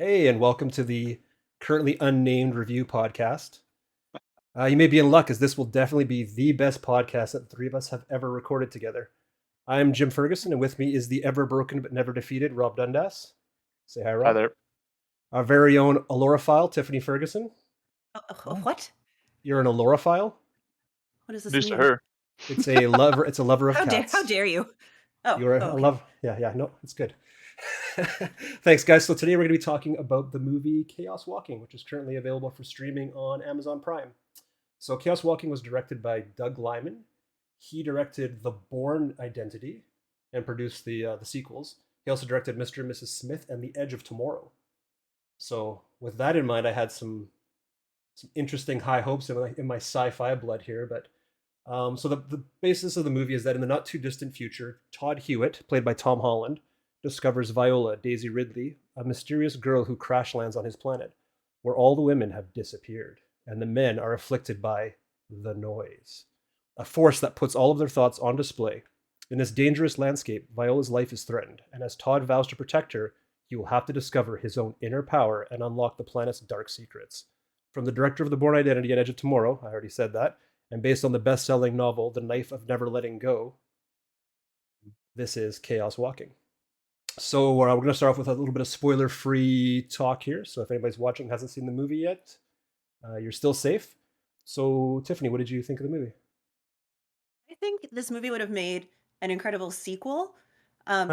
Hey, and welcome to the currently unnamed review podcast. You may be in luck, as this will definitely be the best podcast that the three of us have ever recorded together. I'm Jim Ferguson, and with me is the ever broken but never defeated Rob Dundas. Say hi, Hi Rob. there. Our very own Aloraphile, Tiffany Ferguson. What? You're an Aloraphile. What does this News to mean? her. It's a lover. It's a lover of How cats. dare you? Oh, You're a okay. love. Yeah, yeah. No, it's good. Thanks, guys. So today we're going to be talking about the movie Chaos Walking, which is currently available for streaming on Amazon Prime. So Chaos Walking was directed by Doug Liman. He directed The Bourne Identity and produced the sequels. He also directed Mr. and Mrs. Smith and The Edge of Tomorrow. So with that in mind, I had some interesting high hopes in my sci-fi blood here. But so the basis of the movie is that in the not too distant future, Todd Hewitt, played by Tom Holland, discovers Viola Daisy Ridley, a mysterious girl who crash lands on his planet, where all the women have disappeared and the men are afflicted by the noise, a force that puts all of their thoughts on display. In this dangerous landscape, Viola's life is threatened, and as Todd vows to protect her, he will have to discover his own inner power and unlock the planet's dark secrets. From the director of The Bourne Identity and Edge of Tomorrow, I already said that, and based on the best selling novel The Knife of Never Letting Go, this is Chaos Walking. So we're going to start off with a little bit of spoiler-free talk here. So if anybody's watching and hasn't seen the movie yet, you're still safe. So Tiffany, what did you think of the movie? I think this movie would have made an incredible sequel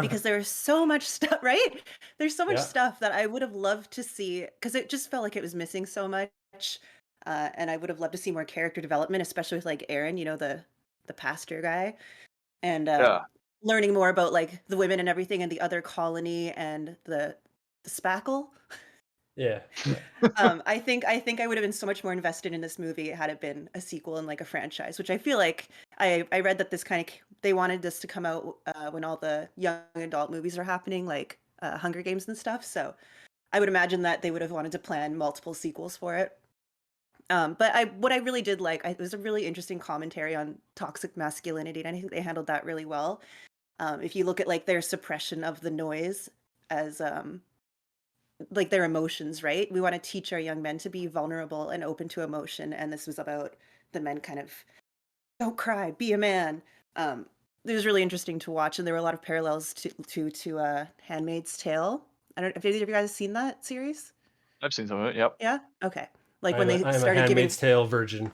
because there's so much stuff, right? There's so much Yeah. stuff that I would have loved to see because it just felt like it was missing so much. And I would have loved to see more character development, especially with like Aaron, the pastor guy, and Yeah. learning more about like the women and everything and the other colony and the spackle. Yeah. Yeah. I think I would have been so much more invested in this movie had it been a sequel and like a franchise, which I feel like I read that this kind of they wanted this to come out when all the young adult movies are happening, like Hunger Games and stuff. So I would imagine that they would have wanted to plan multiple sequels for it. But what I really did like, it was a really interesting commentary on toxic masculinity, and I think they handled that really well. If you look at like their suppression of the noise as like their emotions, right? We want to teach our young men to be vulnerable and open to emotion, and this was about the men kind of don't cry, be a man. It was really interesting to watch, and there were a lot of parallels to Handmaid's Tale. I don't. Have either of you guys seen that series? I've seen some of it. Yep. Yeah. Okay. Like when I'm a, they I'm a started giving. Handmaid's Tale virgin.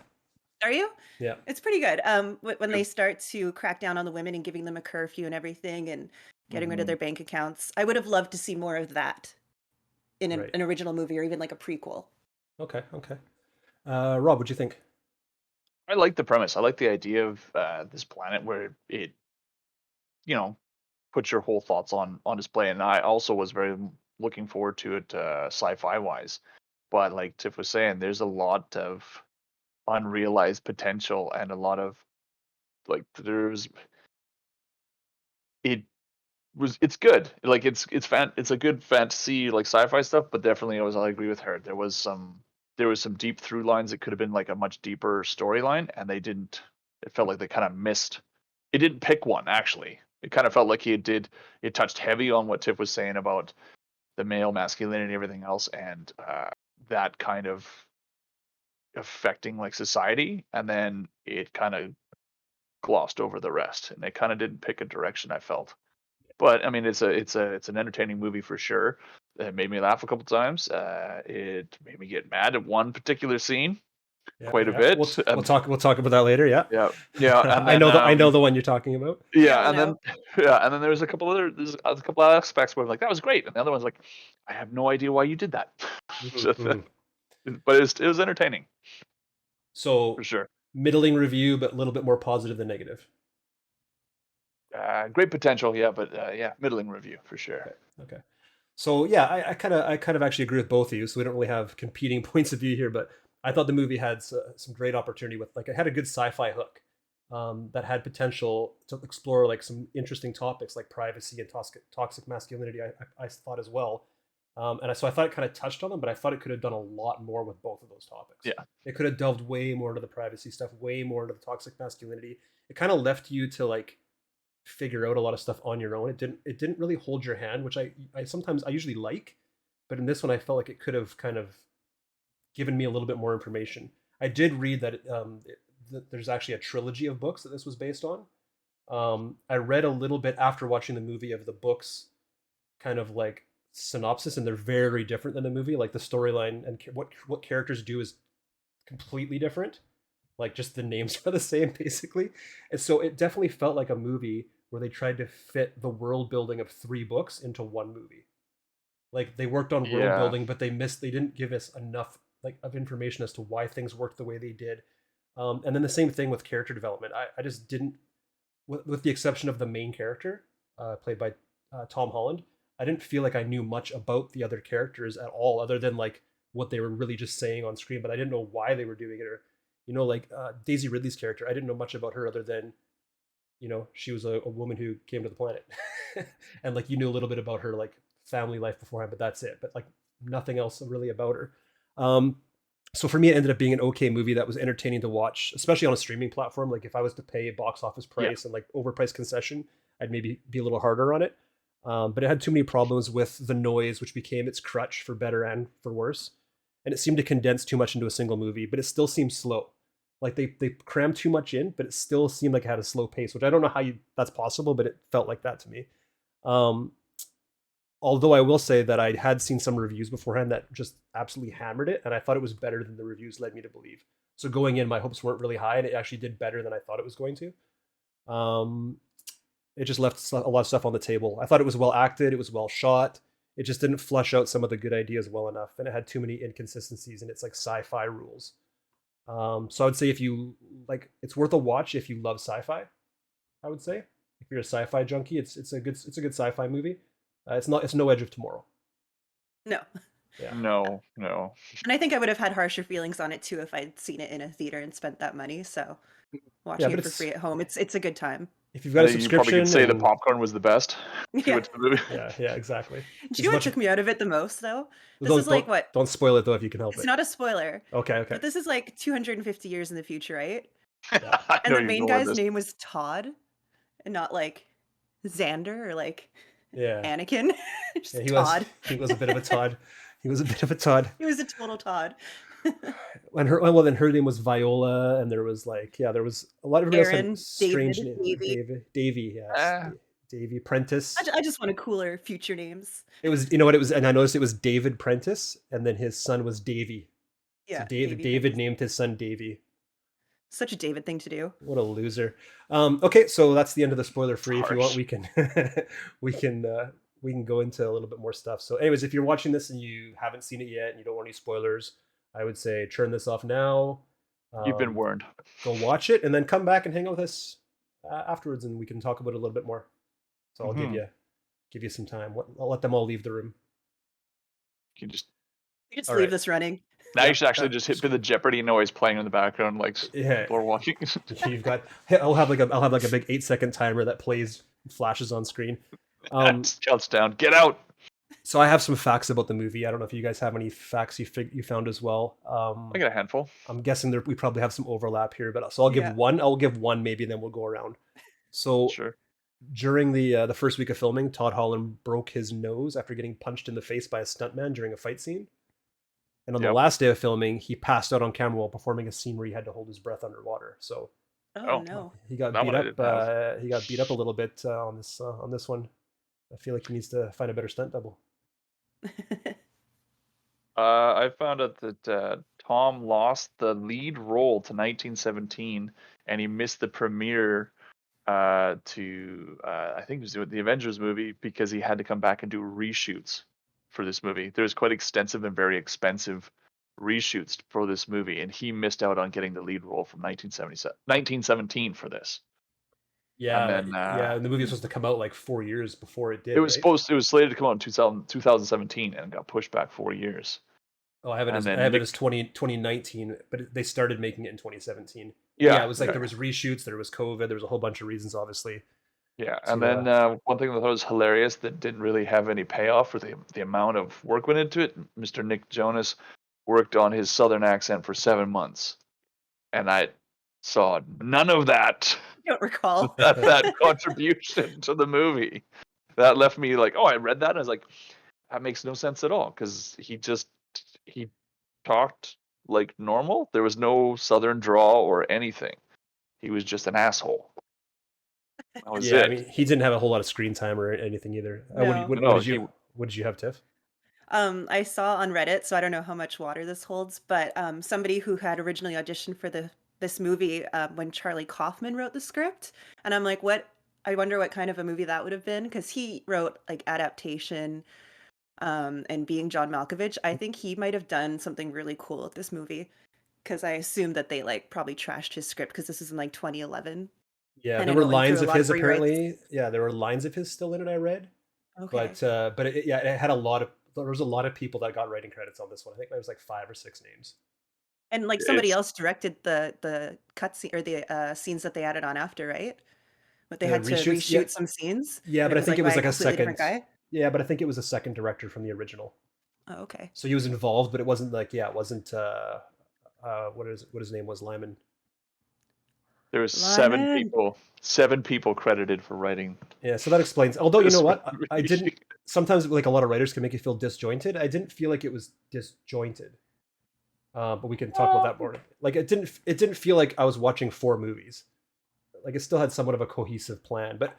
Are you? Yeah. It's pretty good. When Yep. they start to crack down on the women and giving them a curfew and everything, and getting rid of Mhm. their bank accounts, I would have loved to see more of that in Right. an original movie or even like a prequel. Okay. Okay. Rob, what'd you think? I like the premise. I like the idea of this planet where it, you know, puts your whole thoughts on display. And I also was very looking forward to it sci-fi wise. But like Tiff was saying, there's a lot of unrealized potential and a lot of like there's it it's good. Like it's a good fantasy like sci-fi stuff, but definitely I agree with her. There was some deep through lines that could have been like a much deeper storyline, and they didn't. It felt like they kind of missed. It didn't pick one actually. It kind of felt like he did. It touched heavy on what Tiff was saying about the male masculinity and everything else, and that kind of affecting like society, and then it kind of glossed over the rest, and it kind of didn't pick a direction. I felt. But I mean, it's an entertaining movie for sure. It made me laugh a couple times. It made me get mad at one particular scene Yeah. quite a Yeah. We'll bit. t- we'll talk. We'll talk about that later. Yeah. Yeah, yeah, and I then know the one you're talking about. We all yeah, and then know. yeah, and then there's a couple of aspects where I'm like that was great, and the other one's like I have no idea why you did that. Hmm. Just- Hmm. but it was entertaining for So sure. middling review, but a little bit more positive than negative. Great potential, yeah, but yeah, middling review for sure. Okay. Okay. So yeah, I kind of actually agree with both of you. So we don't really have competing points of view here, but I thought the movie had some great opportunity with like it had a good sci-fi hook that had potential to explore like some interesting topics like privacy and toxic masculinity. I thought as well, so I thought it kind of touched on them, but I thought it could have done a lot more with both of those topics. Yeah, It could have delved way more into the privacy stuff, way more into the toxic masculinity. It kind of left you to like figure out a lot of stuff on your own. It didn't really hold your hand, which I sometimes I usually like, but but in this one I felt like it could have kind of given me a little bit more information. I did read that there's actually a trilogy of books that this was based on. I read a little bit after watching the movie of the books, kind of like synopsis, and they're very different than the movie. Like the storyline and what characters do is completely different. Like just the names are the same basically, and so it definitely felt like a movie where they tried to fit the world building of 3 books into one movie. Like they worked on world Yeah. building, but they didn't give us enough like of information as to why things worked the way they did. And then the same thing with character development. I just didn't, with the exception of the main character, played by Tom Holland. I didn't feel like I knew much about the other characters at all, other than like what they were really just saying on screen. But I didn't know why they were doing it, or like Daisy Ridley's character. I didn't know much about her other than she was a woman who came to the planet, and like you knew a little bit about her like family life beforehand, but that's it. But like nothing else really about her. Um, so for me, it ended up being an okay movie that was entertaining to watch, especially on a streaming platform. Like if I was to pay box office Yeah. price and like overpriced concession, I'd maybe be a little harder on it. But it had too many problems with the noise, which became its crutch for better and for worse. And it seemed to condense too much into a single movie, but it still seemed slow. Like they crammed too much in, but it still seemed like it had a slow pace, which I don't know how that's possible, but it felt like that to me. Um, Although I will say that I had seen some reviews beforehand that just absolutely hammered it, and I thought it was better than the reviews led me to believe. So going in, my hopes weren't really high, and it actually did better than I thought it was going to. Um, it just left a lot of stuff on the table. I thought it was well acted, it was well shot. It just didn't flush out some of the good ideas well enough, and it had too many inconsistencies in its like sci-fi rules. So I would say if you like, it's worth a watch if you love sci-fi. I would say if you're a sci-fi junkie, it's a good sci-fi movie. It's no Edge of Tomorrow. No. Yeah. No. And I think I would have had harsher feelings on it too if I'd seen it in a theater and spent that money. So Yeah, watching but it for free at home, it's a good time. if you've got a You probably could subscription say the and popcorn was the best if you Yeah. went to the movie. yeah, exactly. Do As you know what much took me out of it the most though? This don't is like what? don't spoil it though if you can help It's it. not a spoiler, Okay. but this is like 250 years in the future, right? Yeah. I And know the you're main going with guy's this. name was Todd and not like Xander or like Yeah. Anakin. Yeah, Just Todd. he was a bit of a Todd. He was a bit of a Todd. He was a total Todd. And then her name was Viola, and there was like there was a lot of everybody else Aaron, had strange David, names. Davey. Davy, yes, Eh. Davy Prentice. I just wanted cooler future names. It was what it was, and I noticed it was David Prentice, and then his son was Davy. So Yeah, David Davey Prentice. named his son Davy. Such a David thing to do. What a loser. Okay, so that's the end of the spoiler free. If you want, Harsh. we can we can go into a little bit more stuff. So, anyways, if you're watching this and you haven't seen it yet and you don't want any spoilers, I would say turn this off now. You've been warned. Go watch it and then come back and hang out with us afterwards, and we can talk about it a little bit more. So I'll give you some time. I'll let them all leave the room. You just You just All leave right. this running. now you should actually just hit the Jeopardy noise playing in the background, like Yeah. people are watching. You've got. I'll have like a big 8-second timer that plays, flashes on screen. Just counts down. Get out. So I have some facts about the movie. I don't know if you guys have any facts you found as well. I got a handful. I'm guessing we probably have some overlap here, but so I'll give Yeah. one. I'll give one maybe, and then we'll go around. So Sure. during the first week of filming, Todd Holland broke his nose after getting punched in the face by a stuntman during a fight scene. And on the Yep. last day of filming, he passed out on camera while performing a scene where he had to hold his breath underwater. So Oh, Oh. no. he got That beat one I up. didn't have. He got beat up a little bit on this one. I feel like he needs to find a better stunt double. I found out that Tom lost the lead role to 1917, and he missed the premiere to I think it was the Avengers movie because he had to come back and do reshoots for this movie. There's quite extensive and very expensive reshoots for this movie, and he missed out on getting the lead role from 1917 for this. Yeah, then, yeah. And the movie was supposed to come out like 4 years before it did. It was right? it was slated to come out in 2017 and got pushed back 4 years. Oh, I have it and as then 2019, but they started making it in 2017. Yeah, It was like there was reshoots, there was COVID, there was a whole bunch of reasons, obviously. Yeah, to, and then one thing that I thought was hilarious that didn't really have any payoff for the amount of work went into it. Mr. Nick Jonas worked on his southern accent for 7 months, and I saw none of that I don't recall. that contribution to the movie. That left me like, oh, I read that and I was like, that makes no sense at all because he talked like normal. There was no southern drawl or anything. He was just an asshole. That was Yeah, I it. mean, he didn't have a whole lot of screen time or anything either. No. No, what did you have, Tiff? I saw on Reddit, so I don't know how much water this holds, but somebody who had originally auditioned for this movie when Charlie Kaufman wrote the script, and I'm like, what? I wonder what kind of a movie that would have been because he wrote like adaptation, and being John Malkovich, I think he might have done something really cool with this movie because I assume that they like probably trashed his script because this is in like 2011, Yeah, and there I were know it went through lines a of lot of his rewrites. apparently. Yeah, there were lines of his still in it. I read, Okay. but yeah, it had a lot of. There was a lot of people that got writing credits on this one. I think there was like 5 or 6 names. And like somebody it's else directed the cut scene or the scenes that they added on after, right? But they The had to reshoots, yeah, reshoot some scenes, yeah, and but it I was think like it by was a like a completely different second. guy. Yeah, but I think it was a second director from the original. Oh, okay. So he was involved, but it wasn't like, yeah, it wasn't what his name was, Lyman. there was Lyman. 7 people credited for writing Yeah, so that explains. Although you know this what, I movie. didn't. Sometimes like a lot of writers can make you feel disjointed. I didn't feel like it was disjointed. But we can talk about that more. Like it didn't feel like I was watching 4 movies. Like it still had somewhat of a cohesive plan. But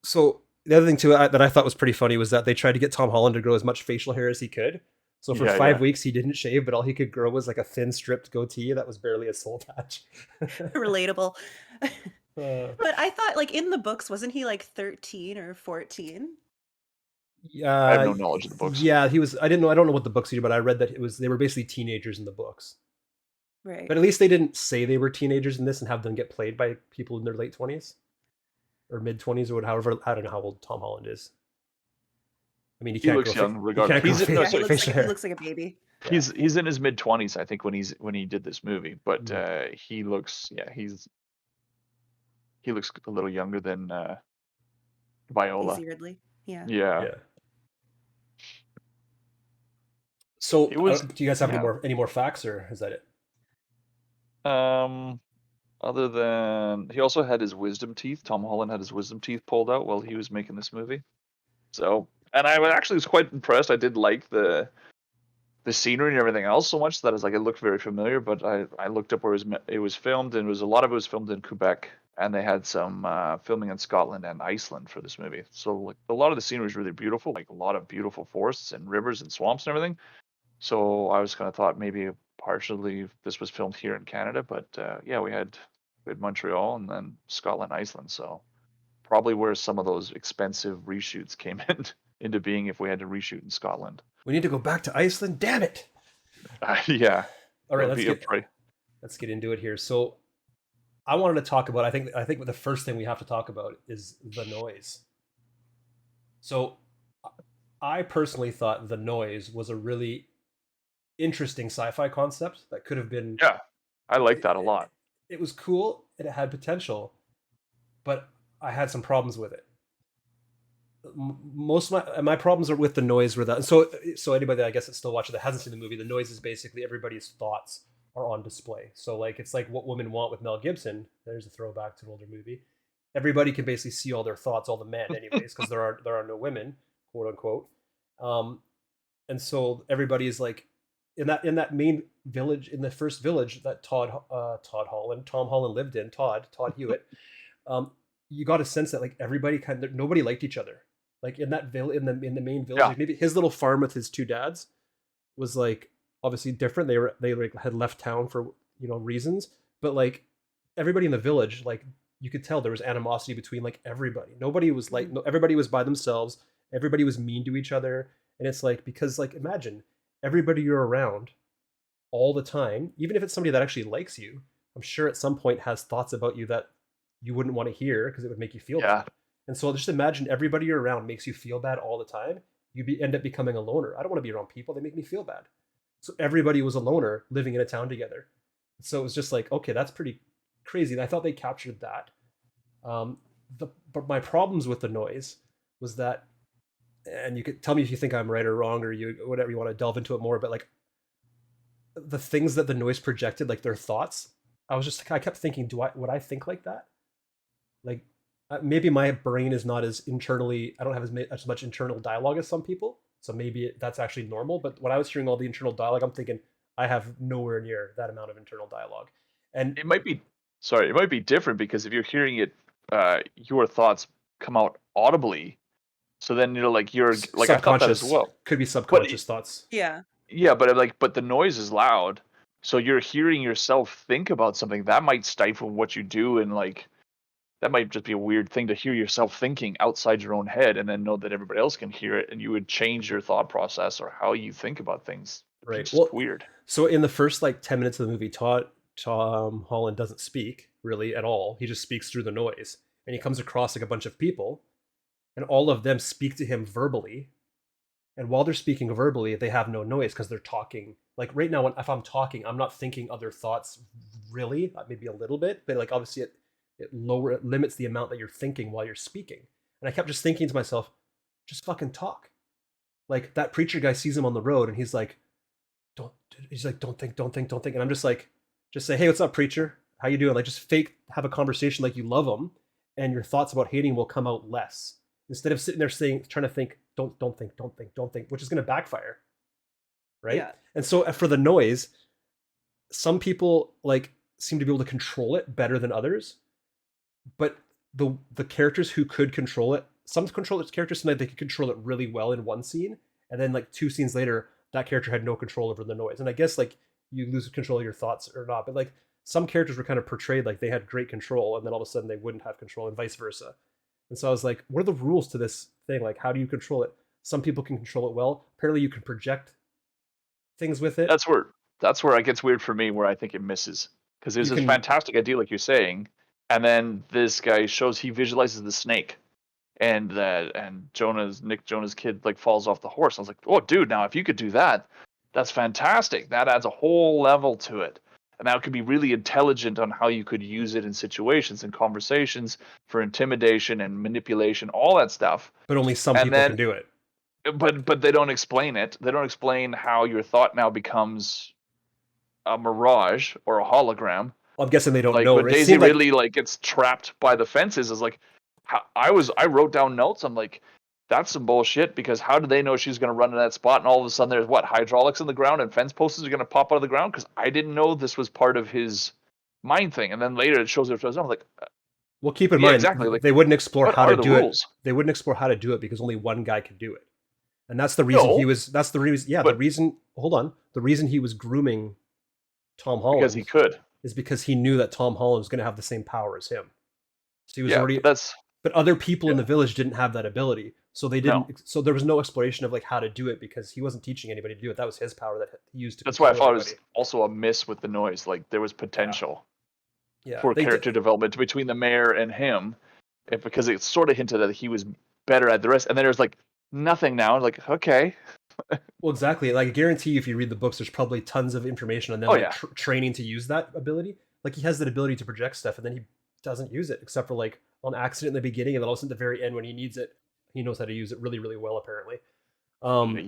so the other thing too that I thought was pretty funny was that they tried to get Tom Holland to grow as much facial hair as he could. So for Yeah, five yeah. weeks he didn't shave, but all he could grow was like a thin stripped goatee that was barely a soul patch. Relatable. uh, But I thought like in the books, wasn't he like 13 or 14? I have uh, no knowledge of the books. yeah, he was. I didn't know. I don't know what the books are, but I read that it was they were basically teenagers in the books. Right. But at least they didn't say they were teenagers in this and have them get played by people in their late 20s or mid 20s or however. I don't know how old Tom Holland is. I mean, He looks young, he can't regardless. grow He's no, Yeah, he so looks facial like he hair. looks like a baby. Yeah. he's in his mid-20s, I think, when he did this movie. But Mhm. he looks, he looks a little younger than Viola. Daisy Ridley. Yeah. Yeah, Yeah. So, it was. do you guys have Yeah. any more facts, or is that it? Um, Other than he also had his wisdom teeth. Tom Holland had his wisdom teeth pulled out while he was making this movie. So, and actually was quite impressed. I did like the scenery and everything else so much that it's like it looked very familiar. But I looked up where it was filmed, and a lot of it was filmed in Quebec, and they had some filming in Scotland and Iceland for this movie. So like a lot of the scenery is really beautiful, like a lot of beautiful forests and rivers and swamps and everything. So I was kind of thought maybe partially this was filmed here in Canada, but yeah, we had Montreal and then Scotland, Iceland. So probably where some of those expensive reshoots came into being if we had to reshoot in Scotland. We need to go back to Iceland. Damn it! Yeah, All that right, would be a pretty. let's get into it here. So, I wanted to talk about. I think the first thing we have to talk about is the noise. So, I personally thought the noise was a really interesting sci-fi concept that could have been. Yeah, I like It, that a lot. it was cool. It had potential, but I had some problems with it. Most of my problems are with the noise. Were that so anybody I guess that's still watching that hasn't seen the movie, the noise is basically everybody's thoughts are on display. So like it's like What Women Want with Mel Gibson. There's a throwback to an older movie. Everybody can basically see all their thoughts, all the men, anyways, because there are no women, quote unquote. Um, and so everybody is like in that main village, in the first village that Tom Holland lived in, Todd Hewitt. Um, you got a sense that like everybody nobody liked each other. Like in that in the main village, Yeah, like maybe his little farm with his 2 dads was like obviously different. They like had left town for reasons, but like everybody in the village, like you could tell there was animosity between like everybody. Nobody was like Mhm. no, everybody was by themselves. Everybody was mean to each other, and it's like because like imagine everybody you're around all the time, even if it's somebody that actually likes you, I'm sure at some point has thoughts about you that you wouldn't want to hear because it would make you feel yeah, bad. And so just imagine everybody you're around makes you feel bad all the time. End up becoming a loner. I don't want to be around people. They make me feel bad. So everybody was a loner living in a town together. So it was just like, okay, that's pretty crazy. And I thought they captured that. Um, but my problems with the noise was that, and you could tell me if you think I'm right or wrong or you whatever you want to delve into it more. But like the things that the noise projected, like their thoughts, I kept thinking, would I think like that? Like maybe my brain is not as internally. I don't have as much internal dialogue as some people. So maybe that's actually normal. But when I was hearing all the internal dialogue, I'm thinking I have nowhere near that amount of internal dialogue. And It might be sorry, it might be different because if you're hearing it, your thoughts come out audibly. So then you're like I thought that as subconscious well. could be But subconscious thoughts. Yeah. yeah, but the noise is loud, so you're hearing yourself think about something that might stifle what you do, and like that might just be a weird thing to hear yourself thinking outside your own head, and then know that everybody else can hear it, and you would change your thought process or how you think about things. Right. It's just Well, weird. so in the first like 10 minutes of the movie, Tom Holland doesn't speak really at all. He just speaks through the noise. And he comes across like a bunch of people, and all of them speak to him verbally. And while they're speaking verbally, they have no noise because they're talking. Like right now, if I'm talking, I'm not thinking other thoughts really, maybe a little bit, but like obviously it limits the amount that you're thinking while you're speaking. And I kept just thinking to myself, just fucking talk. Like that preacher guy sees him on the road and don't he's like, don't think, don't think, don't think. And I'm just like, just say, hey, what's up, preacher? How you doing? Like just fake have a conversation like you love him, and your thoughts about hating will come out less. Instead of sitting there trying to think, don't think, don't think, don't think, which is gonna backfire. Right? Yeah. And so for the noise, some people like seem to be able to control it better than others. But the characters who could control it, some characters seem like they could control it really well in one scene, and then like 2 scenes later, that character had no control over the noise. And I guess like you lose control of your thoughts or not, but like some characters were kind of portrayed like they had great control, and then all of a sudden they wouldn't have control, and vice versa. And so I was like, what are the rules to this thing? Like, how do you control it? Some people can control it well. Apparently, you can project things with it. That's where it gets weird for me, where I think it misses, because there's You this can, fantastic idea, like you're saying, and then this guy shows he visualizes the snake, and Nick Jonah's kid like falls off the horse. I was like, oh, dude, now if you could do that, that's fantastic. That adds a whole level to it, and that could be really intelligent on how you could use it in situations and conversations for intimidation and manipulation, all that stuff. but only some And people then can do it. but they don't explain it. They don't explain how your thought now becomes a mirage or a hologram. Well, I'm guessing they don't Like know. when It Daisy seemed like Ridley like gets trapped by the fences, is like, I wrote down notes. I'm like, that's some bullshit, because how do they know she's going to run in that spot, and all of a sudden there's hydraulics in the ground and fence posts are going to pop out of the ground, because I didn't know this was part of his mind thing. And then later it shows it. I'm like, well, keep in yeah, mind exactly. Like, they wouldn't explore what how are to the do it. rules? They wouldn't explore how to do it because only one guy could do it, and that's the reason No, That's the reason. Yeah, the but reason. Hold on. The reason he was grooming Tom because he Holland could. is because he knew that Tom Holland was going to have the same power as him. So he was Yeah, already. but that's But other people in yeah. the village didn't have that ability, so they No. didn't. So there was no exploration of like how to do it because he wasn't teaching anybody to do it. That was his power that he used to That's why I control thought it everybody. was also a miss with the noise. Like there was Yeah, potential yeah. for They did. character development between the mayor and him, because it sort of hinted that he was better at the rest. And then there's like nothing now. Like, okay, Well, exactly. Like, I guarantee you, if you read the books, there's probably tons of information on them, oh like yeah, training to use that ability. Like, he has that ability to project stuff, and then he doesn't use it except for like on accident in the beginning, and then also at the very end when he needs it, he knows how to use it really, really well. Apparently,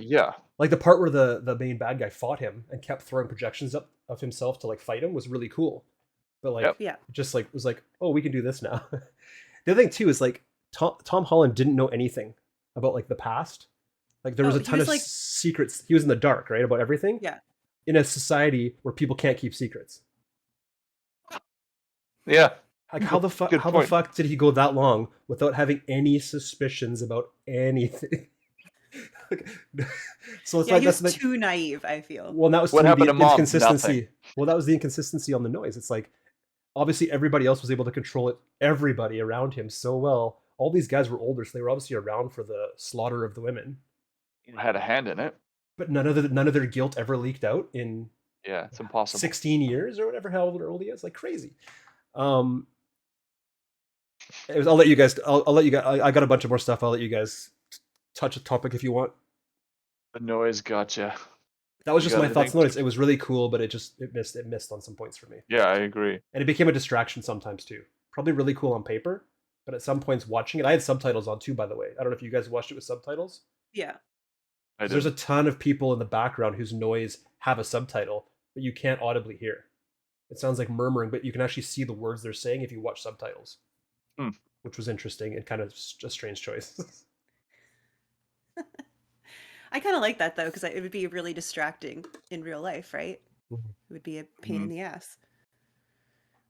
yeah, like the part where the main bad guy fought him and kept throwing projections up of himself to like fight him was really cool. But like, yep. Yeah. just like was like, oh, we can do this now. The other thing too is like Tom Holland didn't know anything about like the past. Like there was No, a he ton was of like, secrets. He was in the dark, right, about everything yeah. in a society where people can't keep secrets. Yeah. Like how the fuck Good point. did he go that long without having any suspicions about anything? So it's Yeah, like he was that's the too naive, I feel. well, that was What to me happened the to Mom? inconsistency. Nothing. Well, that was the inconsistency on the noise. It's like obviously everybody else was able to control it, everybody around him so well. All these guys were older, so they were obviously around for the slaughter of the women. Had a hand in it. But none of their guilt ever leaked out in Yeah, it's impossible. 16 years or whatever, how old he is, like crazy. I'll let you guys. I'll let you guys. I got a bunch of more stuff. I'll let you guys touch a topic if you want. The noise gotcha. That was You just got my thoughts. anything? Notice it was really cool, but it missed on some points for me, Yeah, I agree. and it became a distraction sometimes too. Probably really cool on paper, but at some points watching it, I had subtitles on too. By the way, I don't know if you guys watched it with subtitles. Yeah. There's a ton of people in the background whose noise have a subtitle, but you can't audibly hear. It sounds like murmuring, but you can actually see the words they're saying if you watch subtitles, Hmm. which was interesting and kind of a strange choice. I kind of like that though, because it would be really distracting in real life, right? It would be a pain in the ass.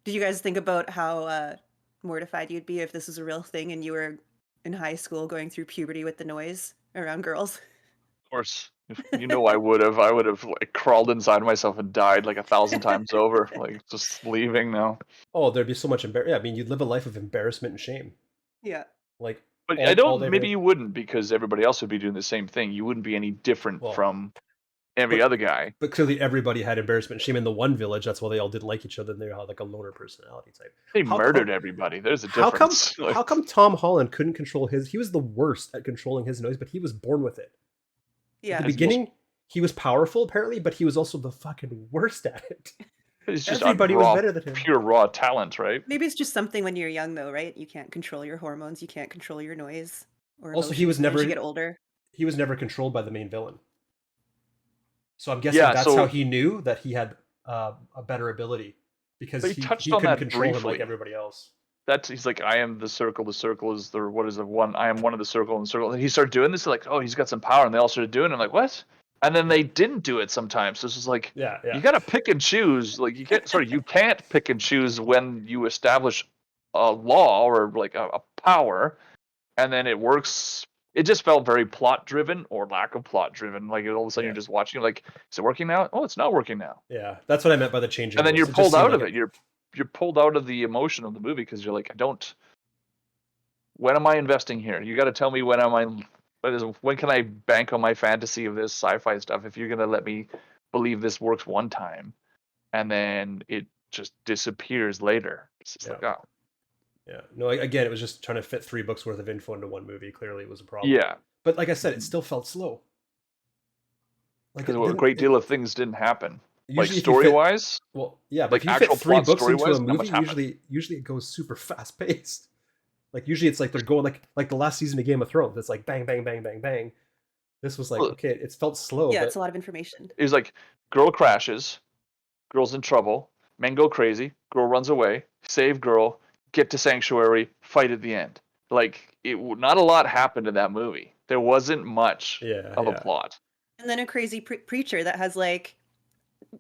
Did you guys think about how mortified you'd be if this was a real thing and you were in high school going through puberty with the noise around girls? Of course, I would have. I would have like crawled inside myself and died like 1,000 times over, like just leaving now. Oh, there'd be so much embarrassment. Yeah, I mean, you'd live a life of embarrassment and shame. Yeah. Like, But all, I all don't. day, Maybe you wouldn't, because everybody else would be doing the same thing. You wouldn't be any different Well, from every but other guy. but clearly everybody had embarrassment and shame in the one village. That's why they all didn't like each other, and they had like a loner personality type. They How murdered come? everybody. There's a How come? difference. Like, How come Tom Holland couldn't control his? He was the worst at controlling his noise, but he was born with it. Yeah. At the He's beginning, he was powerful apparently, but he was also the fucking worst at it. it's just Everybody was better than him. pure raw talent, right? Maybe it's just something when you're young though, right? You can't control your hormones, you can't control your noise or Also, he was emotions, and never as you get older. he was never controlled by the main villain. So I'm guessing Yeah. that's So how he knew that he had a better ability, because But he he touched on couldn't that control him like briefly. everybody else. he's like, I am the circle. The circle is the what is the one? I am one of the circle and the circle. And he started doing this. Like, oh, he's got some power, and they all started doing it. I'm like, what? And then they didn't do it sometimes. So it's just like, Yeah, you got to pick and choose. Like, you can't pick and choose when you establish a law or like a power, and then it works. It just felt very plot driven or lack of plot driven. Like, all of a sudden Yeah. you're just watching, like, is it working now? Oh, it's not working now. Yeah, that's what I meant by the changing. And then rules. you're It just pulled seemed out like of it. You're pulled out of the emotion of the movie because you're like, when am I investing here? You got to tell me when can I bank on my fantasy of this sci-fi stuff if you're going to let me believe this works one time and then it just disappears later. It's just like, oh. Yeah. No, again, it was just trying to fit 3 books worth of info into one movie. Clearly it was a problem. Yeah. But like I said, it still felt slow. Like, Because a great deal of things didn't happen. Like, usually if you fit- story-wise, Well, yeah, but like if you actual fit 3 plot books into a story-wise, not movie, much happened. usually it goes super fast paced. Like, usually it's like they're going like the last season of Game of Thrones. It's like bang, bang, bang, bang, bang. This was like, Well, okay, it felt slow, Yeah, but it's a lot of information. it was like, girl crashes, girl's in trouble, men go crazy, girl runs away, save girl, get to sanctuary, fight at the end. Like, not a lot happened in that movie. There wasn't much yeah, of a yeah. plot. And then a crazy preacher that has like,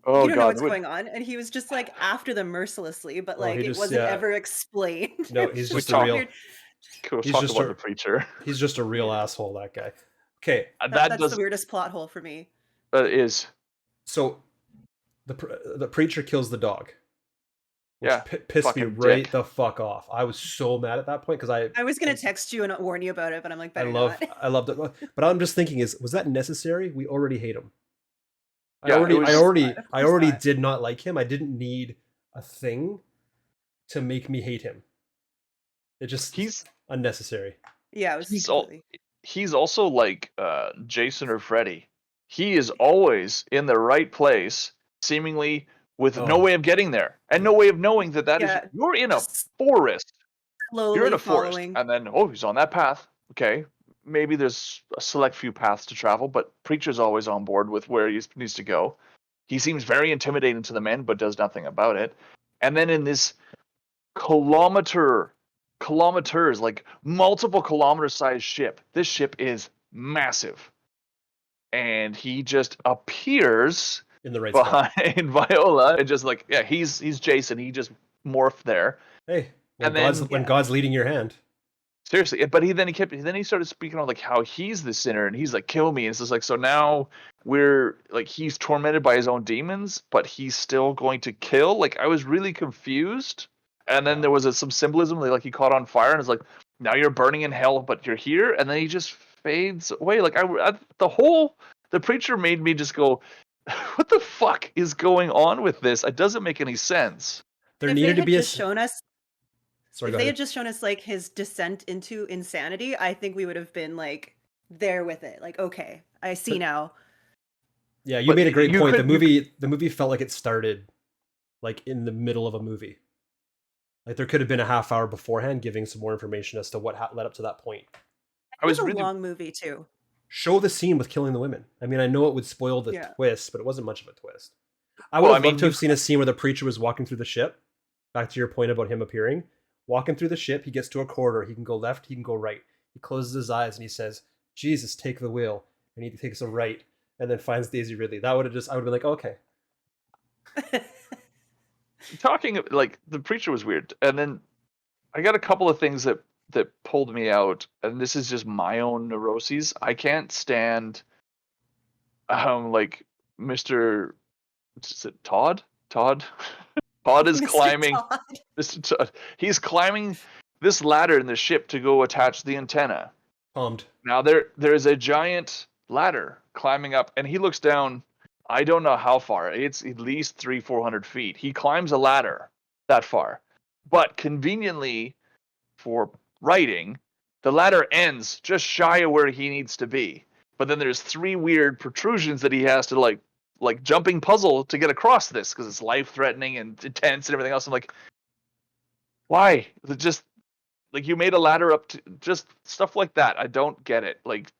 Oh you don't know God, what's going on, and he was just like after them mercilessly, but Oh, like he it just- wasn't yeah. ever explained. No, It he's was just We a talk- real weird. We'll He's talk just about a- the preacher. he's just a real asshole, that guy. Okay, That That's does the weirdest plot hole for me. is so the preacher kills the dog, which yeah, pissed me fucking right dick. the fuck off. I was so mad at that point because I was gonna text you and warn you about it, but I'm like, better not. I loved it. But I'm just thinking, was that necessary? We already hate him. Yeah, I it was- already not. did not like him. I didn't need a thing to make me hate him. It just He's unnecessary. Yeah, it was He's completely. he's also like Jason or Freddy. He is always in the right place, seemingly with no Oh. way of getting there and no way of knowing that is Yeah, you're in a just forest. slowly You're in a forest, following. and then he's on that path. Okay, maybe there's a select few paths to travel, but Preacher's always on board with where he needs to go. He seems very intimidating to the men, but does nothing about it. And then in this kilometers, like multiple kilometer sized ship, this ship is massive, and he just appears In the right spot. behind Viola and just like, yeah, he's Jason. He just morphed there. Hey, when And then- when God's leading your hand. Seriously, but he started speaking on like how he's the sinner and he's like, kill me. And it's just like, so now we're like, he's tormented by his own demons, but he's still going to kill. Like, I was really confused. And then there was some symbolism, like he caught on fire and it's like, now you're burning in hell, but you're here. And then he just fades away. Like the preacher made me just go, what the fuck is going on with this? It doesn't make any sense. There If needed they to had be a. just shown us, Sorry, if go they ahead. had just shown us like his descent into insanity, I think we would have been like there with it. Like, okay, I see now. Yeah, you But made a great you point. could- The movie felt like it started like in the middle of a movie. Like there could have been a half hour beforehand giving some more information as to what led up to that point. It was a really- long movie too. Show the scene with killing the women. I mean, I know it would spoil the Yeah. twist, but it wasn't much of a twist. I would Well, have I mean, loved to have seen a scene where the preacher was walking through the ship. Back to your point about him appearing, Walking through the ship, he gets to a corridor. He can go left, he can go right. He closes his eyes and he says, "Jesus, take the wheel." And he takes a right and then finds Daisy Ridley. That would have just, I would have been like, okay. Talking like the preacher was weird, and then I got a couple of things that pulled me out, and this is just my own neuroses. I can't stand like Mr. Is it Todd? Todd? Todd is Mr. climbing. Todd. Mr. Todd. He's climbing this ladder in the ship to go attach the antenna. Pumped. Now there's a giant ladder climbing up, and he looks down. I don't know how far. It's at least 300-400 feet. He climbs a ladder that far, but conveniently for writing, the ladder ends just shy of where he needs to be. But then there's 3 weird protrusions that he has to like jumping puzzle to get across this because it's life threatening and intense and everything else. I'm like, why? Just like you made a ladder up to just stuff like that. I don't get it. Like,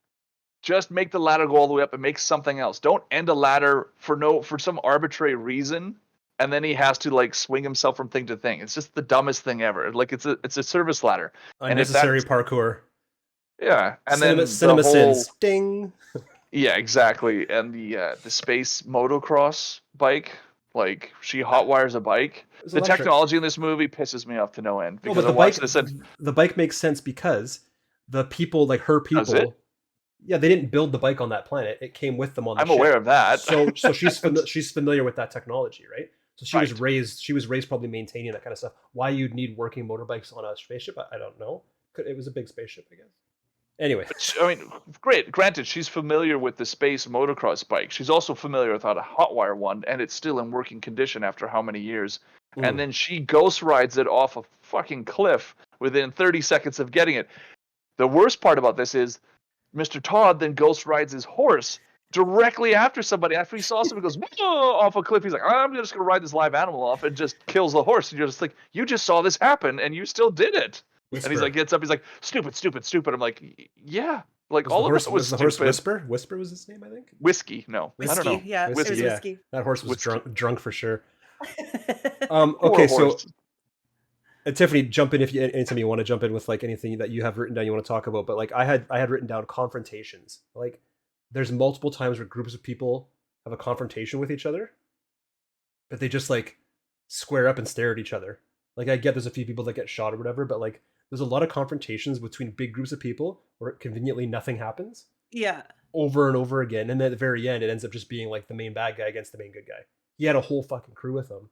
just make the ladder go all the way up and make something else. Don't end a ladder for some arbitrary reason, and then he has to like swing himself from thing to thing. It's just the dumbest thing ever. Like it's a service ladder. Unnecessary parkour. Yeah, and Cinema, then cinema the whole, sins. Ding. yeah, exactly. And the space motocross bike, like she hotwires a bike. It's The electric. technology in this movie pisses me off to no end No, because but I watched this and the bike makes sense because the people, like her does it? people, yeah, they didn't build the bike on that planet. It came with them on the I'm ship. aware of that. So she's familiar with that technology, right? So she was Right. raised probably maintaining that kind of stuff. Why you'd need working motorbikes on a spaceship, I don't know. It was a big spaceship, I guess. Anyway, I mean, great. Granted, she's familiar with the space motocross bike. She's also familiar with how to hotwire one, and it's still in working condition after how many years. And then she ghost rides it off a fucking cliff within 30 seconds of getting it. The worst part about this is Mr. Todd then ghost rides his horse directly after somebody. After he saw somebody goes off a cliff, he's like, I'm just going to ride this live animal off, and just kills the horse. And you're just like, you just saw this happen, and you still did it. Whisper. And he's like, gets up, he's like, stupid, stupid, stupid. I'm like, yeah, like was all the of horse, it was the stupid. horse Whisper? Whisper was his name, I think. Whiskey, no, Whiskey, I don't know. yeah, Whiskey, it was whiskey. That horse was drunk for sure. Poor Okay, so horse. Tiffany, jump in if you anytime you want to jump in with like anything that you have written down you want to talk about. But like I had written down confrontations. Like there's multiple times where groups of people have a confrontation with each other, but they just like square up and stare at each other. Like I get there's a few people that get shot or whatever, but like there's a lot of confrontations between big groups of people where conveniently nothing happens Yeah. over and over again, and then at the very end it ends up just being like the main bad guy against the main good guy. He had a whole fucking crew with him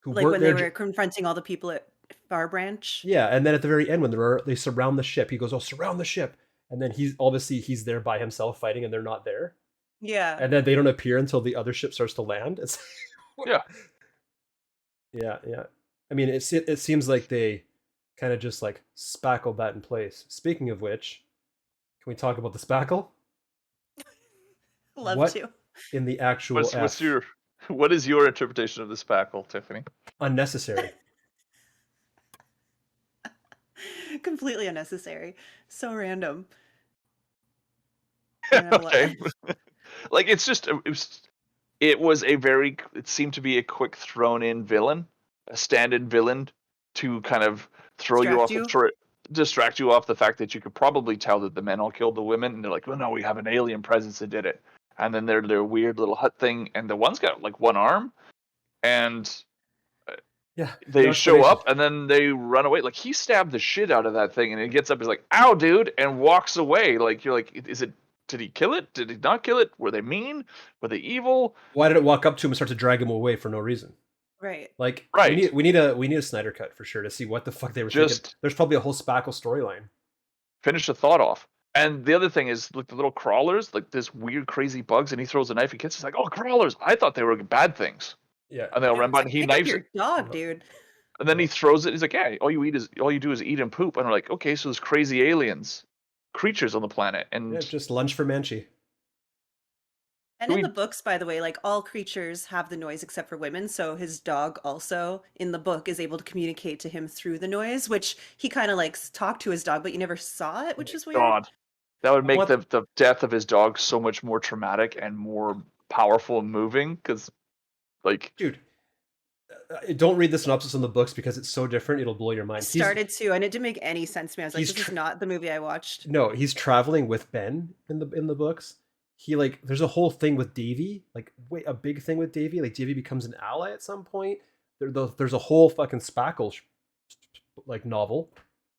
who Like weren't when they there. were confronting all the people at Far Branch. Yeah, and then at the very end when they surround the ship, he goes, "Oh, surround the ship," and then he's there by himself fighting, and they're not there, Yeah. and then they don't appear until the other ship starts to land. It's Yeah. yeah. I mean, it seems like they kind of just like spackled that in place. Speaking of which, can we talk about the spackle? Love What to. in the actual What is your interpretation of the spackle, Tiffany? unnecessary? Completely unnecessary. So random. Okay. Like it's just it seemed to be a quick thrown in villain, a stand-in villain to kind of throw you off distract you off the fact that you could probably tell that the men all killed the women, and they're like, well, no, we have an alien presence that did it. And then their weird little hut thing, and the one's got like one arm, and Yeah, they no show up explanation. and then they run away. Like he stabbed the shit out of that thing, and he gets up, he's like, "Ow, dude," and walks away. Like you're like, is it? Did he kill it? Did he not kill it? Were they mean? Were they evil? Why did it walk up to him and start to drag him away for no reason? Right. Like Right. we need a Snyder cut for sure to see what the fuck they were thinking. There's probably a whole spackle storyline. Finish the thought off. And the other thing is, like the little crawlers, like this weird, crazy bugs, and he throws a knife. He gets, he's like, "Oh, crawlers! I thought they were bad things." Yeah, And they'll Yeah, run it's by, like, and he pick up knives your it. dog, dude. And then he throws it. He's like, "Yeah, all you do is eat and poop." And we're like, "Okay, so there's crazy aliens, creatures on the planet." yeah, And just lunch for Manchi. And in the books, by the way, like all creatures have the noise except for women. So his dog also in the book is able to communicate to him through the noise, which he kind of like talked to his dog, but you never saw it, which is weird. God, that would make What? the death of his dog so much more traumatic and more powerful and moving. Because, like, Dude, Don't read the synopsis in the books because it's so different. It'll blow your I mind. started to, and it didn't make any sense to me. I was like, He's this is tr- not the movie I watched. no, he's traveling with Ben in the books. He like there's a whole thing with Davy, like wait, a big thing with Davy. Like Davy becomes an ally at some point. There's a whole fucking Spackle like novel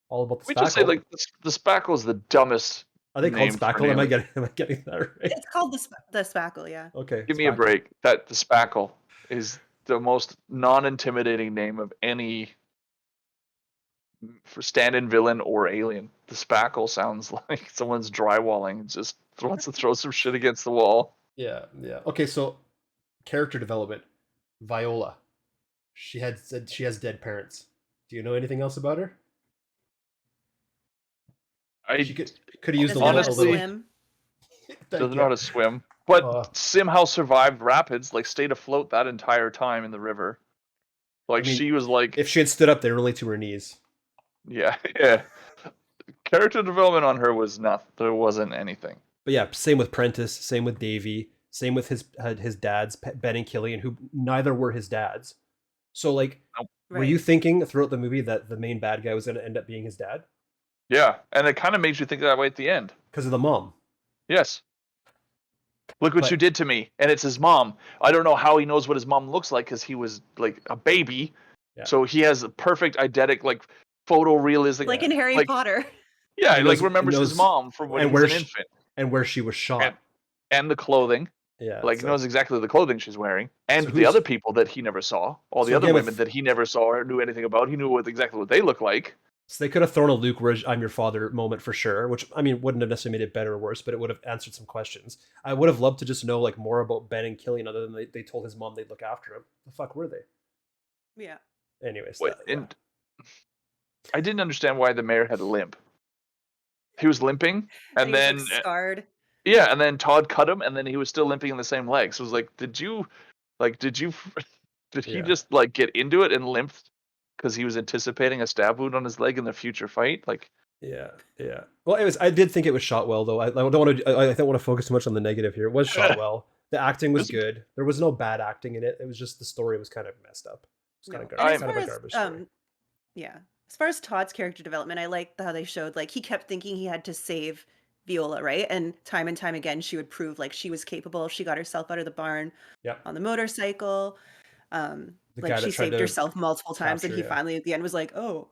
all about the We just say Spackle. like the Spackle's the dumbest Are they called name for Spackle? name. Am I getting that right? It's called the Spackle, yeah. Okay, Give me a Spackle. break. That the Spackle is the most non-intimidating name of any for stand-in villain or alien. The Spackle sounds like someone's drywalling and just wants to throw some shit against the wall. Yeah, yeah. Okay, so character development. Viola. She had said she has dead parents. Do you know anything else about her? She I could have used Doesn't know how to honestly swim. doesn't know how to swim, but Uh, somehow survived rapids. Like stayed afloat that entire time in the river. Like I mean, she was like, if she had stood up there only to her knees. yeah, yeah. Character development on her was not. There wasn't anything. But yeah, same with Prentice, same with Davy, same with his dads, Ben and Killian, who neither were his dads. So like, Nope. were Right. you thinking throughout the movie that the main bad guy was going to end up being his dad Yeah, and it kind of makes you think that way at the end. because of the mom? Yes. Look what But you did to me, and it's his mom. I don't know how he knows what his mom looks like because he was like a baby, Yeah. so he has a perfect eidetic, like photorealistic, Like in Harry like Potter. yeah, He like knows- remembers his knows- mom from when he and was where an she- infant, and where she was shot. and the clothing. Yeah, Like so, knows exactly the clothing she's wearing, and So the who's- other people that he never saw, all the So other again, women with- that he never saw or knew anything about. He knew exactly what they look like. so they could have thrown a Luke where I'm your father moment for sure, which I mean wouldn't have necessarily made it better or worse, but it would have answered some questions. I would have loved to just know like more about Ben and Killian other than they told his mom they'd look after him. The fuck were they? Yeah. Anyways, Wait, yeah. and I didn't understand why the mayor had a limp. He was limping, and he was, then like, scarred. yeah, and then Todd cut him, and then he was still limping in the same leg. So it was like, did you, did he Yeah. just like get into it and limp because he was anticipating a stab wound on his leg in the future fight? Like, Yeah, yeah. Well, it was. I did think it was shot well, though. I don't want to. I don't want to focus too much on the negative here. It was shot well. The acting was good. There was no bad acting in it. It was just the story was kind of messed up. It's kind No. of And garbage. as Kind of far a as garbage story. yeah, as far as Todd's character development, I liked how they showed like he kept thinking he had to save Viola, right? And time again, she would prove like she was capable. She got herself out of the barn Yeah. on the motorcycle. The Like guy she that tried saved to herself multiple times, and capture, he yeah. finally at the end was like, "Oh,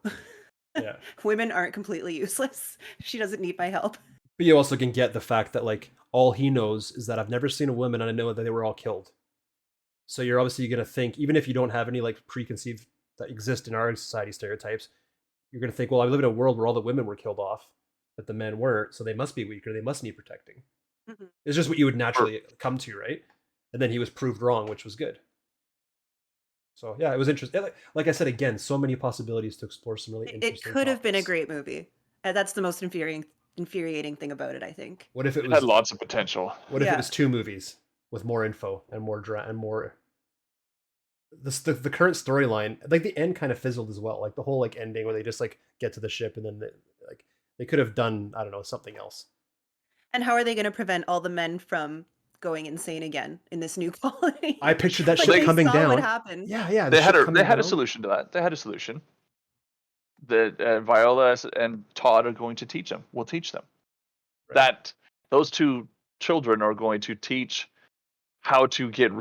Yeah. women aren't completely useless. She doesn't need my help." But you also can get the fact that like all he knows is that I've never seen a woman and I know that they were all killed. So you're obviously gonna think, even if you don't have any like preconceived that exist in our society stereotypes, you're gonna think, well, I live in a world where all the women were killed off, but the men weren't, so they must be weaker. They must need protecting. Mhm. It's just what you would naturally come to, right? And then he was proved wrong, which was good. So yeah, it was interesting. Like I said again, so many possibilities to explore some really It interesting. could have been a topics. great movie. That's the most infuriating thing about it, I think. What if it it was? had lots of potential. What if it Yeah. was 2 movies with more info and more and more? The current storyline, like the end, kind of fizzled as well. Like the whole like ending where they just like get to the ship and then they could have done, I don't know, something else. And how are they going to prevent all the men from going insane again in this new colony? I pictured that Like, ship they coming saw down. what happened. Yeah, yeah. They had ship a coming down. solution to that. They had a solution. That Viola and Todd are going to teach them. We'll teach them Right. that those two children are going to teach how to get.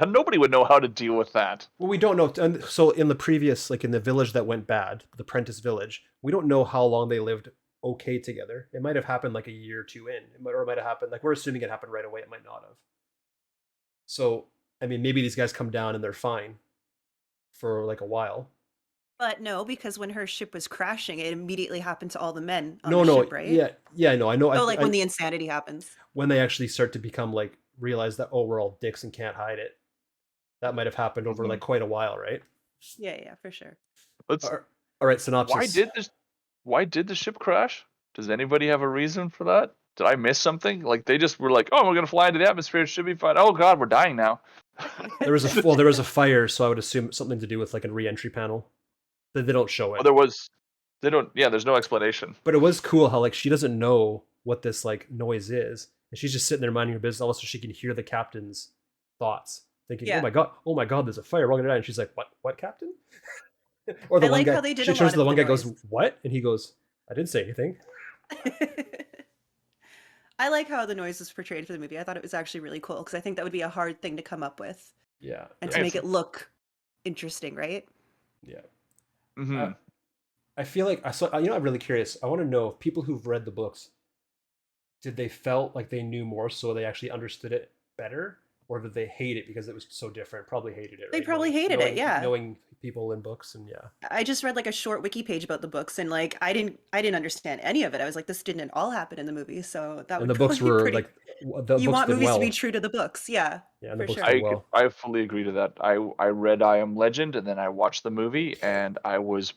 Nobody would know how to deal with that. Well, we don't know. And so in the previous, like in the village that went bad, the Prentice village, we don't know how long they lived okay together. It might have happened like a year or two in, or it might have happened like we're assuming it happened right away. It might not have. So I mean, maybe these guys come down and they're fine for like a while. But no, because when her ship was crashing, it immediately happened to all the men on No, the no, ship, right? yeah, I know. Oh, like when the insanity happens. when they actually start to become like realize that, oh, we're all dicks and can't hide it. That might have happened over Mhm. like quite a while, right? Yeah, for sure. Let's. All right, synopsis. Why did the ship crash? Does anybody have a reason for that? Did I miss something? Like they just were like, "Oh, we're gonna fly into the atmosphere. It should be fine." Oh God, we're dying now. There was a fire, so I would assume something to do with like a re-entry panel. They don't show it. Well, there was. They don't. Yeah, there's no explanation. But it was cool how like she doesn't know what this like noise is, and she's just sitting there minding her business. Also, she can hear the captain's thoughts. thinking, Yeah. oh my god, there's a fire, we're all gonna die. And she's like, what, Captain? Or the I one like guy, how they did she a turns lot to the of one the guy, goes, noise. what? And he goes, I didn't say anything. I like how the noise was portrayed for the movie. I thought it was actually really cool because I think that would be a hard thing to come up with Yeah, and no, to I make th- it look interesting, right? yeah. hmm Uh, I feel like I saw. I'm really curious. I want to know if people who've read the books, did they felt like they knew more, so they actually understood it better, or did they hate it because it was so different? Probably hated it, They right? probably Knowing hated it, knowing yeah. knowing people in books, and yeah. I just read like a short wiki page about the books and like I didn't understand any of it. I was like, this didn't all happen in the movie, so that And would the books probably be were pretty. like the You books want did movies to be well. true to the books, yeah, Yeah, and the for books did sure. well. I fully agree to that. I read I Am Legend and then I watched the movie and I was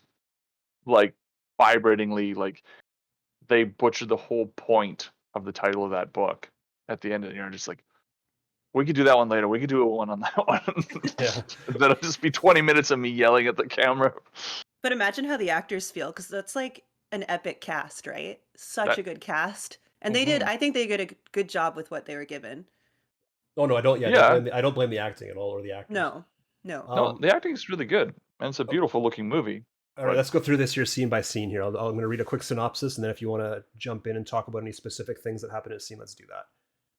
like vibratingly like they butchered the whole point of the title of that book at the end, and you're just like, we could do that one later. We could do a one on that one. Yeah, That'll just be 20 minutes of me yelling at the camera. But imagine how the actors feel because that's like an epic cast, right? Such That a good cast, and they did. hmm I think they did a good job with what they were given. oh no, I don't. Yeah, Yeah. I don't blame the acting at all or the actors. No, no. No, Um, the acting is really good, and it's a oh, beautiful looking movie. all right, But let's go through this here scene by scene here. I'm going to read a quick synopsis, and then if you want to jump in and talk about any specific things that happen in a scene, let's do that.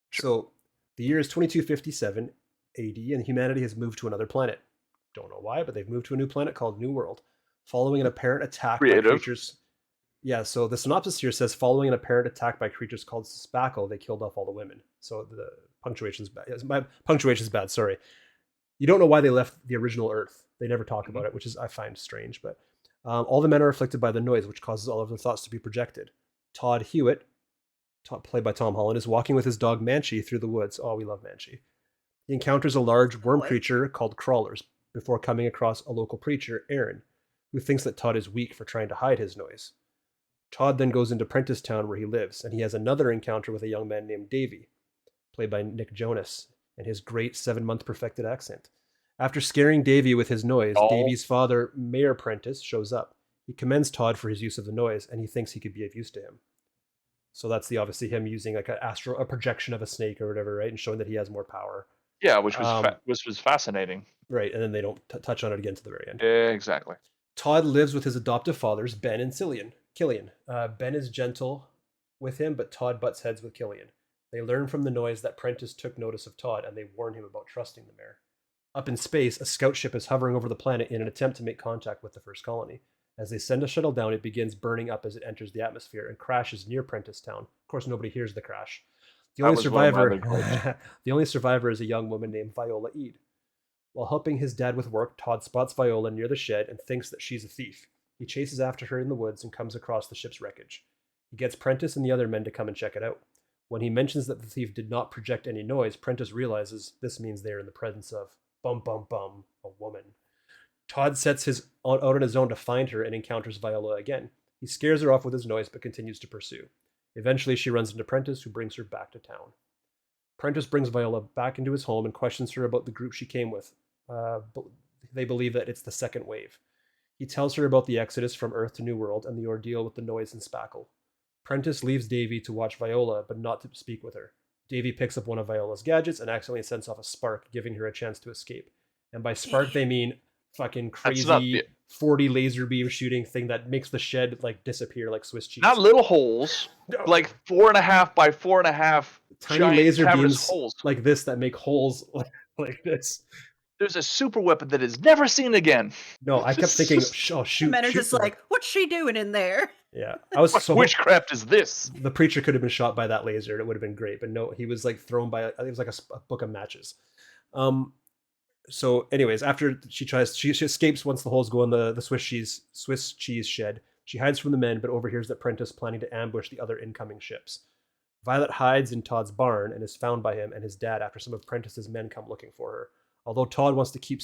sure. So the year is 2257 AD, and humanity has moved to another planet. Don't know why, but they've moved to a new planet called New World, following an apparent attack by Creative. creatures. Yeah, so the synopsis here says, following an apparent attack by creatures called spackle, they killed off all the women. So the punctuation's bad. My punctuation's bad. Sorry. You don't know why they left the original Earth. They never talk hmm about it, which is I find strange. But all the men are afflicted by the noise, which causes all of their thoughts to be projected. Todd Hewitt, played by Tom Holland, is walking with his dog Manchi through the woods. Oh, we love Manchi. He encounters a large worm Boy. creature called crawlers before coming across a local preacher, Aaron, who thinks that Todd is weak for trying to hide his noise. Todd then goes into Prentice Town where he lives, and he has another encounter with a young man named Davy, played by Nick Jonas, and his great 7-month perfected accent. After scaring Davy with his noise, All Davy's father, Mayor Prentice, shows up. He commends Todd for his use of the noise, and he thinks he could be of use to him. So that's the obviously him using like a projection of a snake or whatever, right, and showing that he has more power. yeah, which was Um, which was fascinating. right, and then they don't touch on it again to the very end. Exactly. Todd lives with his adoptive fathers, Ben and Killian. Ben is gentle with him, but Todd butts heads with Killian. They learn from the noise that Prentice took notice of Todd, and they warn him about trusting the mayor. Up in space, a scout ship is hovering over the planet in an attempt to make contact with the first colony. As they send a shuttle down, it begins burning up as it enters the atmosphere and crashes near Prentice Town. Of course, nobody hears the crash. The That only was one of my other survivor, gripes. the only survivor is a young woman named Viola Eade. While helping his dad with work, Todd spots Viola near the shed and thinks that she's a thief. He chases after her in the woods and comes across the ship's wreckage. He gets Prentice and the other men to come and check it out. When he mentions that the thief did not project any noise, Prentice realizes this means they are in the presence of bum bum bum, a woman. Todd sets out on his own to find her and encounters Viola again. He scares her off with his noise but continues to pursue. Eventually, she runs into Prentice, who brings her back to town. Prentice brings Viola back into his home and questions her about the group she came with. Uh, they believe that it's the second wave. He tells her about the exodus from Earth to New World and the ordeal with the noise and spackle. Prentice leaves Davy to watch Viola, but not to speak with her. Davy picks up one of Viola's gadgets and accidentally sends off a spark, giving her a chance to escape. And by spark, they mean fucking That's not crazy 40 laser beam shooting thing that makes the shed like disappear like Swiss cheese. not little holes, No. like 4.5 by 4.5 Tiny giant laser cavernous beams holes. like this that make holes like this. There's a super weapon that is never seen again. No, I kept thinking, oh, The shoot, men are shoot just for it. like, what's she doing in there? Yeah, I was What so witchcraft is this? the preacher could have been shot by that laser and it would have been great, but no, he was like thrown by I think it was like a book of matches. Um, so anyways, after she escapes once the holes go in the Swiss cheese shed. She hides from the men, but overhears that Prentice planning to ambush the other incoming ships. Violet hides in Todd's barn and is found by him and his dad after some of Prentice's men come looking for her. Although Todd wants to keep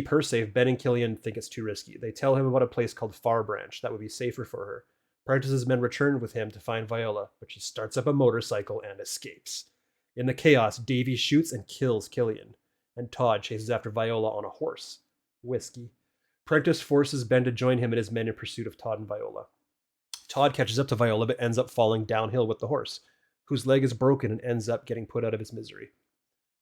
her safe, Ben and Killian think it's too risky. They tell him about a place called Far Branch that would be safer for her. Prentice's men return with him to find Viola, but she starts up a motorcycle and escapes. In the chaos, Davy shoots and kills Killian, and Todd chases after Viola on a horse. Whiskey. Prentice forces Ben to join him and his men in pursuit of Todd and Viola. Todd catches up to Viola but ends up falling downhill with the horse, whose leg is broken and ends up getting put out of his misery.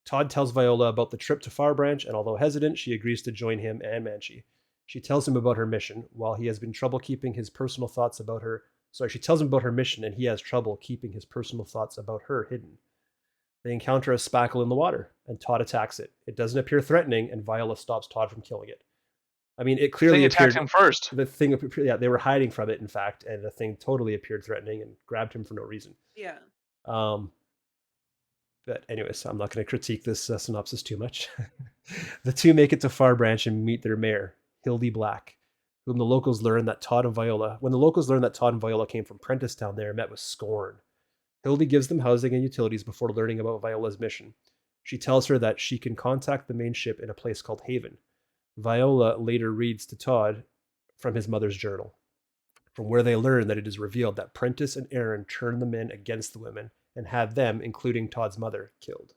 Todd tells Viola about the trip to Farbranch, and although hesitant, she agrees to join him and Manchi. She tells him about her mission, while he has been trouble keeping his personal thoughts about her. Sorry, she tells him about her mission, and he has trouble keeping his personal thoughts about her hidden. They encounter a spackle in the water, and Todd attacks it. It doesn't appear threatening, and Viola stops Todd from killing it. I mean, it clearly Thing attacked appeared. him first. The thing, yeah, they were hiding from it, in fact, and the thing totally appeared threatening and grabbed him for no reason. Yeah. But anyways, I'm not going to critique this synopsis too much. The two make it to Farbranch and meet their mayor, Hildy Black, whom the locals learn that Todd and Viola. When the locals learn that Todd and Viola came from Prenticetown, they are met with scorn. Hildy gives them housing and utilities before learning about Viola's mission. She tells her that she can contact the main ship in a place called Haven. Viola later reads to Todd from his mother's journal, from where they learn that it is revealed that Prentice and Aaron turned the men against the women and had them, including Todd's mother, killed.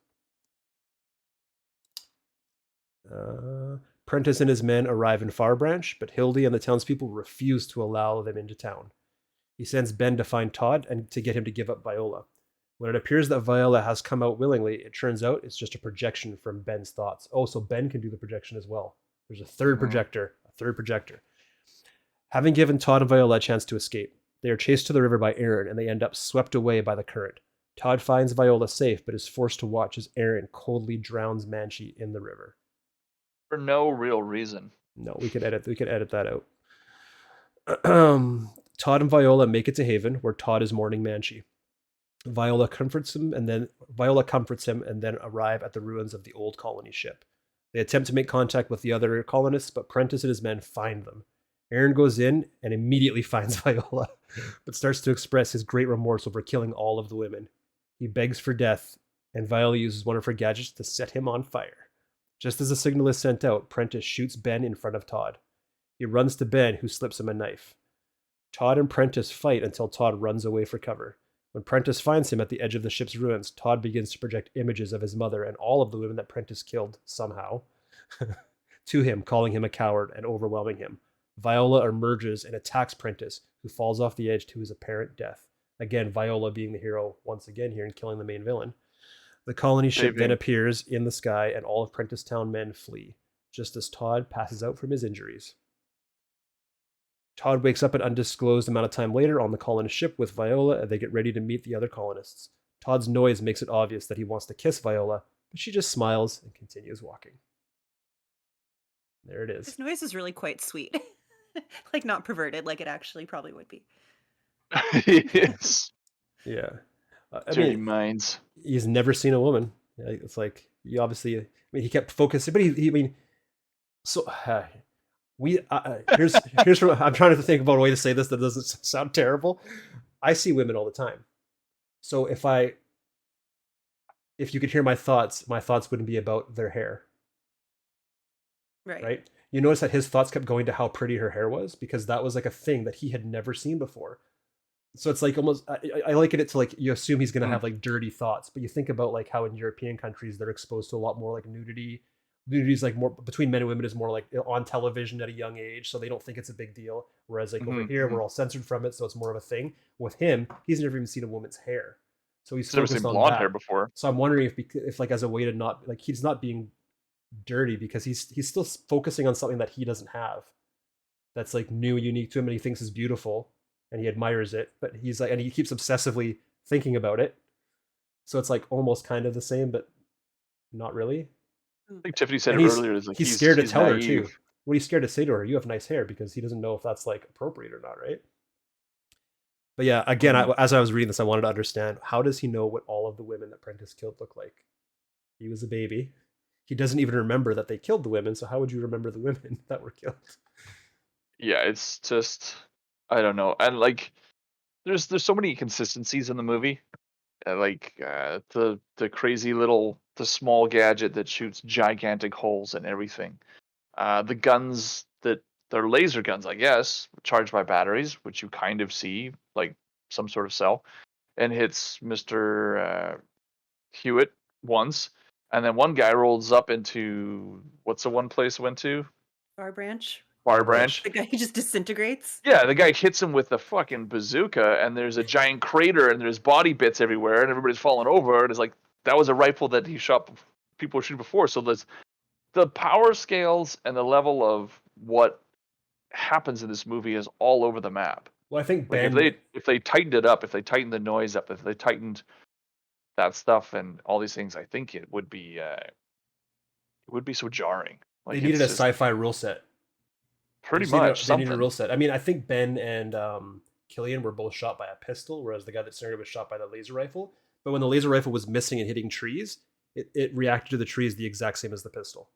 Prentice and his men arrive in Farbranch, but Hildy and the townspeople refuse to allow them into town. He sends Ben to find Todd and to get him to give up Viola. When it appears that Viola has come out willingly, it turns out it's just a projection from Ben's thoughts. Oh, so Ben can do the projection as well. There's a third projector. Having given Todd and Viola a chance to escape, they are chased to the river by Aaron, and they end up swept away by the current. Todd finds Viola safe, but is forced to watch as Aaron coldly drowns Manchi in the river. For no real reason. No, we could edit that out. Todd and Viola make it to Haven, where Todd is mourning Manchi. Viola comforts him and then arrive at the ruins of the old colony ship. They attempt to make contact with the other colonists, but Prentice and his men find them. Aaron goes in and immediately finds Viola, but starts to express his great remorse over killing all of the women. He begs for death, and Viola uses one of her gadgets to set him on fire. Just as the signal is sent out, Prentice shoots Ben in front of Todd. He runs to Ben, who slips him a knife. Todd and Prentice fight until Todd runs away for cover. When Prentice finds him at the edge of the ship's ruins, Todd begins to project images of his mother and all of the women that Prentice killed, somehow, to him, calling him a coward and overwhelming him. Viola emerges and attacks Prentice, who falls off the edge to his apparent death. Again, Viola being the hero once again here and killing the main villain. The colony ship then appears in the sky, and all of Prenticetown men flee, just as Todd passes out from his injuries. Todd wakes up an undisclosed amount of time later on the colonist ship with Viola, and they get ready to meet the other colonists. Todd's noise makes it obvious that he wants to kiss Viola, but she just smiles and continues walking. There it is. His noise is really quite sweet. Like, not perverted, like it actually probably would be. Yes. Yeah. Dirty minds. He's never seen a woman. It's like, you obviously, I mean, he kept focusing, but here's what I'm trying to think about a way to say this that doesn't sound terrible. I see women all the time. So if you could hear my thoughts wouldn't be about their hair. Right? You notice that his thoughts kept going to how pretty her hair was, because that was like a thing that he had never seen before. So it's like almost, I liken it to like, you assume he's going to have like dirty thoughts, but you think about like how in European countries they're exposed to a lot more like nudity. Nudity is like more between men and women is more like on television at a young age, so they don't think it's a big deal. Whereas like over here, we're all censored from it, so it's more of a thing. With him, he's never even seen a woman's hair, so he's never seen blonde hair before. So I'm wondering if like as a way to not like, he's not being dirty because he's still focusing on something that he doesn't have, that's like new, unique to him, and he thinks is beautiful, and he admires it, but he's like, and he keeps obsessively thinking about it. So it's like almost kind of the same, but not really. I think Tiffany said it earlier. Is like he's scared to tell her too. What he's scared to say to her, you have nice hair, because he doesn't know if that's like appropriate or not, right? But yeah, again, as I was reading this, I wanted to understand, how does he know what all of the women that Prentice killed look like? He was a baby. He doesn't even remember that they killed the women, so how would you remember the women that were killed? Yeah, it's just, I don't know. And like, there's so many inconsistencies in the movie. Like the crazy little, the small gadget that shoots gigantic holes in everything. The guns that they're laser guns, I guess, charged by batteries, which you kind of see like some sort of cell, and hits Mr. Hewitt once. And then one guy rolls up into, what's the one place went to? Farbranch. The guy who just disintegrates. Yeah, the guy hits him with a fucking bazooka, and there's a giant crater, and there's body bits everywhere, and everybody's falling over. And it's like, that was a rifle that he shot people were shooting before. So the power scales and the level of what happens in this movie is all over the map. Well, I think Like Ben. if they tightened it up, if they tightened the noise up, if they tightened that stuff and all these things, I think it would be so jarring. Like They needed a it's just sci-fi rule set. pretty They needed, much they needed a something. rule set. I mean, I think Ben and Killian were both shot by a pistol, whereas the guy that started was shot by the laser rifle. But when the laser rifle was missing and hitting trees, it reacted to the trees the exact same as the pistol.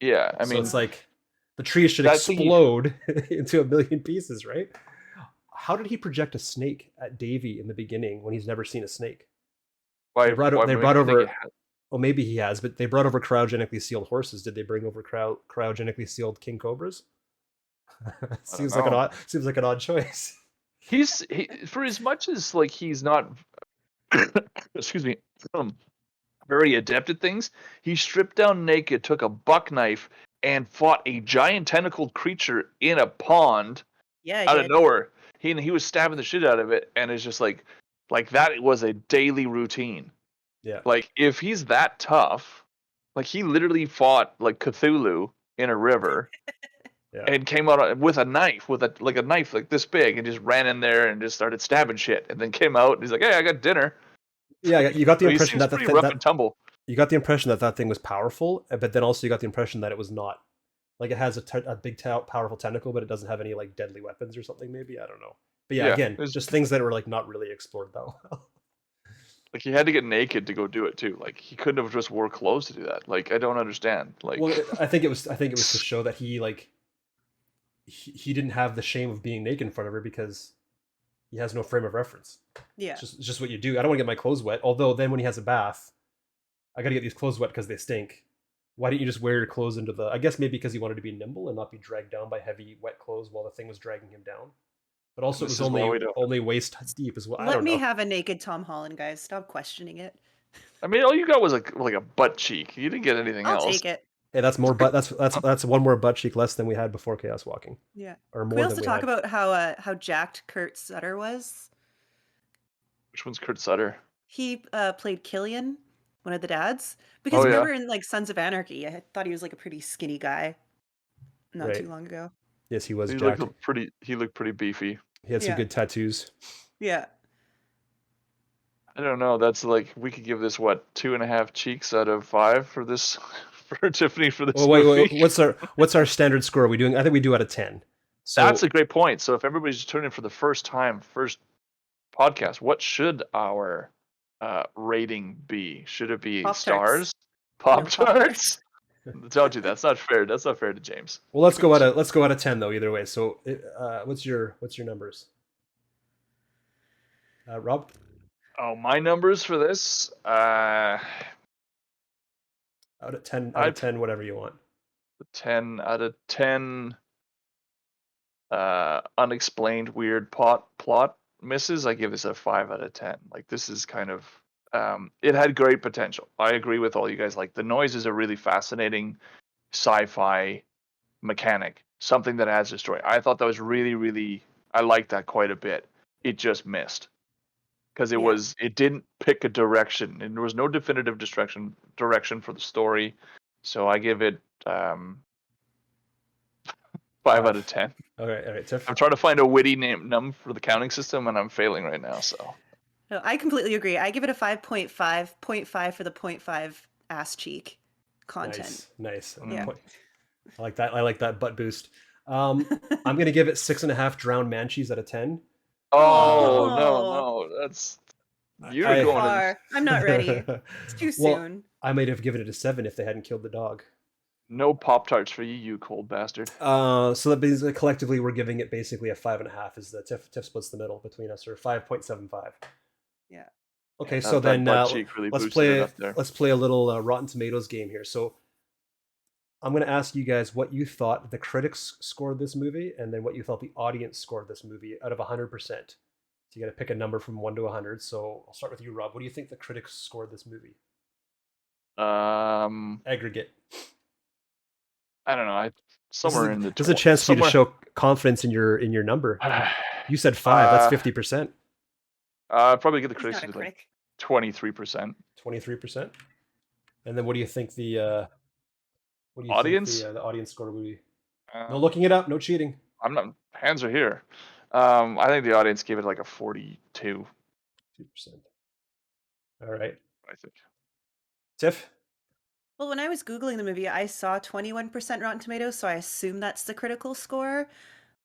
Yeah, I So mean, it's like the trees should that thing- explode into a million pieces, right? How did he project a snake at Davy in the beginning when he's never seen a snake? why, They brought why they would brought you think over. it had- Well, maybe he has, but they brought over cryogenically sealed horses. Did they bring over cryogenically sealed king cobras? Seems like know. an odd choice. He's for as much as like he's not excuse me, very adept at things, he stripped down naked, took a buck knife, and fought a giant tentacled creature in a pond Yeah, I out of did. nowhere. He was stabbing the shit out of it, and it's just like that was a daily routine. Yeah. Like if he's that tough, like he literally fought like Cthulhu in a river. Yeah. And came out with a knife, a knife like this big, and just ran in there and just started stabbing shit. And then came out and he's like, "Hey, I got dinner." Yeah, you got the So he impression seems that pretty rough and tumble. you got the impression that that thing was powerful, but then also you got the impression that it was not. Like it has a big, powerful tentacle, but it doesn't have any like deadly weapons or something. Maybe I don't know. But yeah, Yeah, again, there's- just things that were like not really explored that well. Like he had to get naked to go do it too. Like he couldn't have just wore clothes to do that. Like I don't understand. Like Well, I think it was to show that he like he didn't have the shame of being naked in front of her because he has no frame of reference. Yeah. It's just what you do. I don't want to get my clothes wet. Although then when he has a bath, I got to get these clothes wet because they stink. Why didn't you just wear your clothes into the? I guess maybe because he wanted to be nimble and not be dragged down by heavy wet clothes while the thing was dragging him down. But also, This it is was why we don't- only waist deep as well. I Let don't me know. have a naked Tom Holland, guys. Stop questioning it. I mean, all you got was like a butt cheek. You didn't get anything I'll else. take it. Hey, that's more butt. That's one more butt cheek less than we had before Chaos Walking, Yeah. or Can more we than also we talk had. about how jacked Kurt Sutter was? Which one's Kurt Sutter? He played Killian, one of the dads. Because Oh, yeah. remember in like Sons of Anarchy, I thought he was like a pretty skinny guy not Right. too long ago. Yes, he was He jacked. looked pretty beefy. He had some Yeah. good tattoos. Yeah. I don't know. That's like we could give this 2.5 cheeks out of 5 for this for Tiffany for this Oh wait, movie. what's our standard score? We doing? I think we do out of 10. So That's a great point. So if everybody's tuning in for the first podcast, what should our rating be? Should it be Pop-Tarts. stars? No, Pop-Tarts? Don't do that. That's not fair. That's not fair to James. well, let's go out of 10 though. Either way. So what's your numbers? Rob? Oh, my numbers for this. Out of 10, whatever you want. 10 out of 10 unexplained weird plot misses. I give this a 5 out of 10. Like this is kind of it had great potential. I agree with all you guys. Like the noise is a really fascinating sci-fi mechanic, something that adds to the story. I thought that was really I liked that quite a bit. It just missed because it didn't pick a direction and there was no definitive direction for the story. So I give it 5 out of 10. All right, Tiff. I'm trying to find a witty num for the counting system and I'm failing right now. So No, I completely agree. I give it a 5.5, 0.5 for the 0.5 ass cheek content. Nice. Yeah. I like that. I like that butt boost. I'm gonna give it 6.5 drowned Manchies out of 10. Oh no, that's you're I- going. Far. I'm not ready. It's too Well, soon. I might have given it a 7 if they hadn't killed the dog. No Pop-Tarts for you, you cold bastard. So that means that collectively we're giving it basically a 5.5. Is the Tiff splits the middle between us, or 5.75. Yeah. Okay, Yeah, so that then butt cheek really let's boosted it play up there. let's play a little Rotten Tomatoes game here. So I'm going to ask you guys what you thought the critics scored this movie, and then what you thought the audience scored this movie out of 100%. So you got to pick a number from 1 to 100. So I'll start with you, Rob. What do you think the critics scored this movie? Aggregate. I don't know. Somewhere in the. There's a chance for you to show confidence in your number. You said 5. That's 50%. I'd probably give the He's critics not a like critic. 23%. 23%. And then what do you think the Audience? the audience score will be? No Um, looking it up, no cheating. I'm not. Hands are here. I think the audience gave it like a 42. 2%. All right. I think. Tiff? Well, when I was Googling the movie, I saw 21% Rotten Tomatoes, so I assume that's the critical score.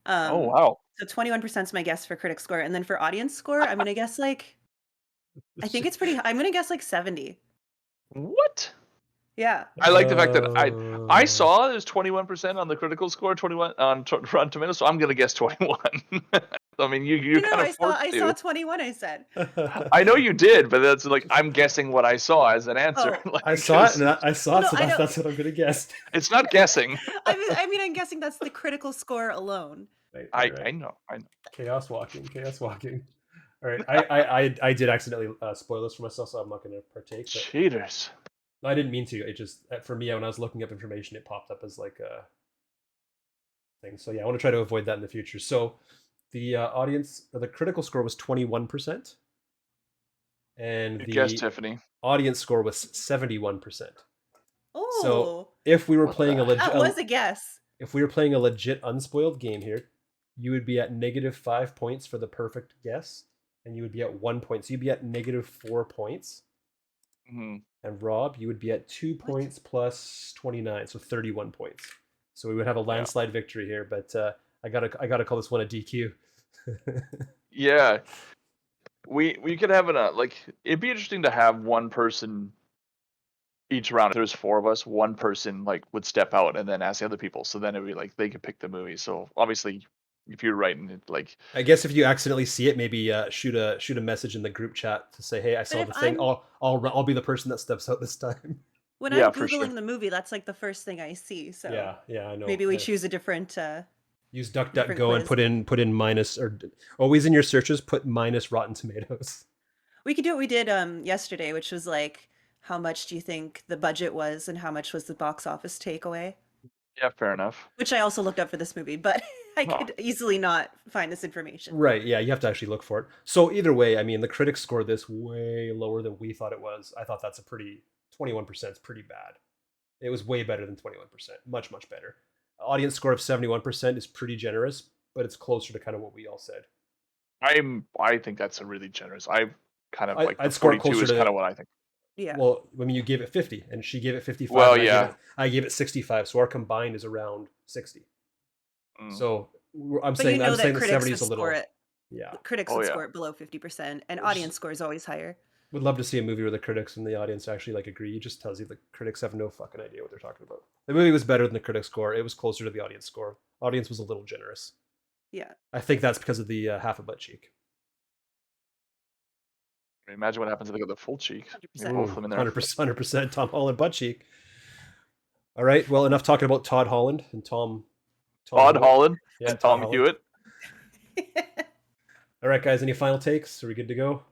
Oh Um, wow. so 21% is my guess for critic score. And then for audience score, I'm gonna guess like I think it's pretty I'm gonna guess like 70. What? Yeah. I like the fact that I Uh, saw there's 21% on the critical score, 21 on Rotten Tomatoes, so I'm gonna guess 21. I mean, you're No, kind of forced I saw to. 21, I said. I know you did, but that's like I'm guessing what I saw as an answer. Oh. Like, I saw it, 'cause and I saw Well, it, no, so I know. that's what I'm gonna guess. it's not guessing. I mean, I'm guessing that's the critical score alone. Right, I right. I know. I know. Chaos walking, chaos walking. All right, I did accidentally spoil this for myself, so I'm not gonna partake. But Cheaters. I didn't mean to. It just for me, when I was looking up information, it popped up as like a thing. So yeah, I want to try to avoid that in the future. So the audience or the critical score was 21%, and Good guess, the Tiffany. audience score was 71%. So Oh, if we were What playing the a legit, that was a guess. if we were playing a legit unspoiled game here, you would be at -5 points for the perfect guess, and you would be at 1 point. So you'd be at -4 points. Mhm. And Rob, you would be at 2 points plus 29, so 31 points. So we would have a Yeah. landslide victory here, but I gotta call this one a DQ. Yeah. We could have like it'd be interesting to have one person each round. If there's four of us, one person like would step out and then ask the other people. So then it'd be like they could pick the movie. So obviously, if you're writing it, like I guess if you accidentally see it, maybe shoot a message in the group chat to say, "Hey, I But saw if the thing. I'm I'll be the person that steps out this time." when yeah, I'm for sure. Googling the movie, that's like the first thing I see. So Yeah, I know. maybe we choose a different Use different DuckDuckGo and quiz. put in minus or always in your searches put minus Rotten Tomatoes. We could do what we did yesterday, which was like how much do you think the budget was and how much was the box office takeaway? Yeah, fair enough. Which I also looked up for this movie, but I Oh, could easily not find this information. Right, yeah, you have to actually look for it. So either way, I mean, the critics scored this way lower than we thought it was. I thought that's a pretty 21% is pretty bad. It was way better than 21%. Much better. Audience score of 71% is pretty generous, but it's closer to kind of what we all said. I think that's a really generous. I kind of like the I'd score it 42 closer is kind to of what I think. Yeah. well, I mean, you gave it 50 and she gave it 55 Well, and yeah. I gave it 65, so our combined is around 60. Mm. So I'm But you saying know that the critics 70 would is a little score it. yeah. Critics Oh, would yeah. score it below 50%, and Just- audience score is always higher. Would love to see a movie where the critics and the audience actually like agree. It just tells you the critics have no fucking idea what they're talking about. The movie was better than the critic score. It was closer to the audience score. Audience was a little generous. Yeah. I think that's because of the half a butt cheek. I mean, imagine what happens if they got the full cheek. 100%. Both of them in there. 100% Tom Holland butt cheek. All right. Well, enough talking about Todd Holland and Tom Todd Hewitt. Holland Yeah, and Tom Tom Holland. Hewitt. All right, guys. Any final takes? Are we good to go?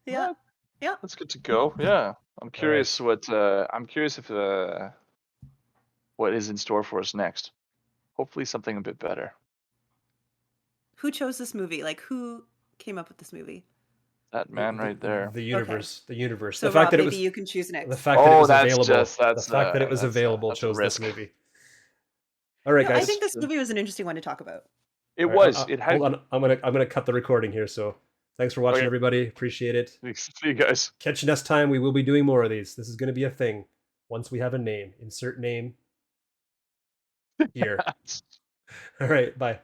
Yeah. Yeah. That's good to go. Yeah, I'm curious what I'm curious if what is in store for us next. Hopefully something a bit better. Who chose this movie? Like, who came up with this movie? That man right there. The universe. The universe. So, the fact Rob, that it maybe was you can choose next. the fact that it was that's available. just that's the fact that it was available that's a chose this risk. movie. All right, No, guys. I think this movie was an interesting one to talk about. It All right, was. It had. Hold on. I'm gonna cut the recording here. So thanks for watching, Okay. everybody. Appreciate it. See you guys. Catch you next time. We will be doing more of these. This is gonna be a thing. Once we have a name, insert name here. All right. Bye.